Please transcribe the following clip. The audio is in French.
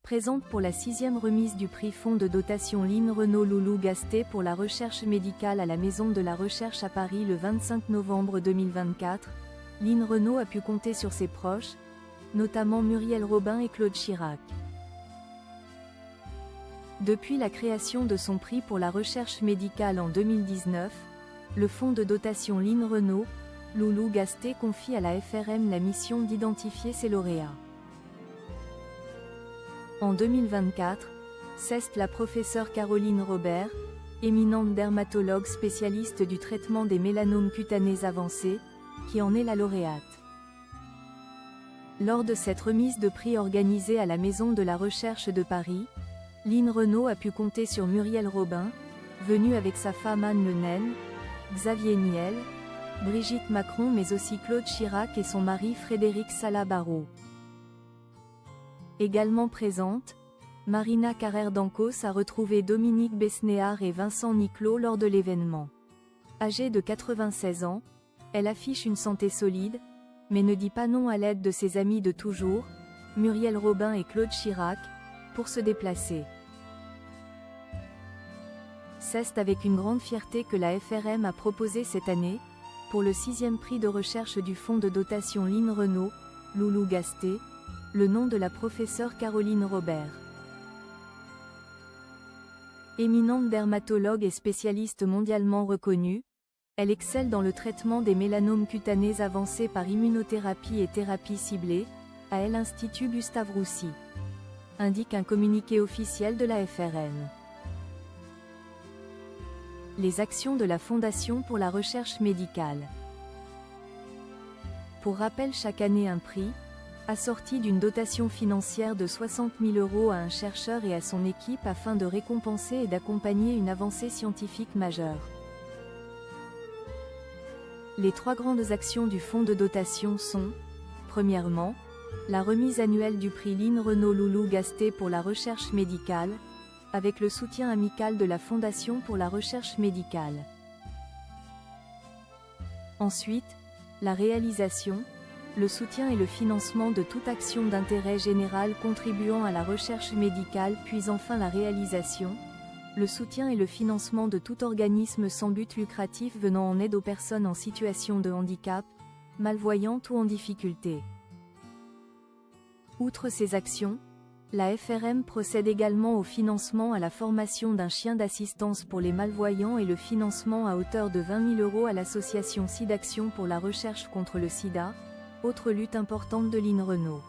présente pour la 6e remise du prix Fonds de dotation Line Renault Loulou Gasté pour la recherche médicale à la Maison de la Recherche à Paris le 25 novembre 2024, Line Renault a pu compter sur ses proches, notamment Muriel Robin et Claude Chirac. Depuis la création de son prix pour la recherche médicale en 2019, le Fonds de dotation Line Renault Loulou Gasté confie à la FRM la mission d'identifier ses lauréats. En 2024, c'est la professeure Caroline Robert, éminente dermatologue spécialiste du traitement des mélanomes cutanés avancés, qui en est la lauréate. Lors de cette remise de prix organisée à la Maison de la Recherche de Paris, Line Renault a pu compter sur Muriel Robin, venue avec sa femme Anne Le Naine, Xavier Niel, Brigitte Macron mais aussi Claude Chirac et son mari Frédéric Sala-Barrault. Également présente, Marina Carrère d'Ancos a retrouvé Dominique Besnéard et Vincent Niclot lors de l'événement. Âgée de 96 ans, elle affiche une santé solide, mais ne dit pas non à l'aide de ses amis de toujours, Muriel Robin et Claude Chirac, pour se déplacer. C'est avec une grande fierté que la FRM a proposé cette année, pour le 6e prix de recherche du Fonds de dotation Line Renault Loulou Gasté, le nom de la professeure Caroline Robert. Éminente dermatologue et spécialiste mondialement reconnue, elle excelle dans le traitement des mélanomes cutanés avancés par immunothérapie et thérapie ciblée, à l'Institut Gustave Roussy, indique un communiqué officiel de la FRM. Les actions de la Fondation pour la recherche médicale. Pour rappel, chaque année un prix, assorti d'une dotation financière de 60 000 € à un chercheur et à son équipe afin de récompenser et d'accompagner une avancée scientifique majeure. Les 3 grandes actions du fonds de dotation sont, premièrement, la remise annuelle du prix Line Renault Loulou Gasté pour la recherche médicale, avec le soutien amical de la Fondation pour la recherche médicale. Ensuite, la réalisation, le soutien et le financement de toute action d'intérêt général contribuant à la recherche médicale, puis enfin la réalisation, le soutien et le financement de tout organisme sans but lucratif venant en aide aux personnes en situation de handicap, malvoyantes ou en difficulté. Outre ces actions, la FRM procède également au financement à la formation d'un chien d'assistance pour les malvoyants et le financement à hauteur de 20 000 € à l'association SIDAction pour la recherche contre le sida, autre lutte importante de Line Renault.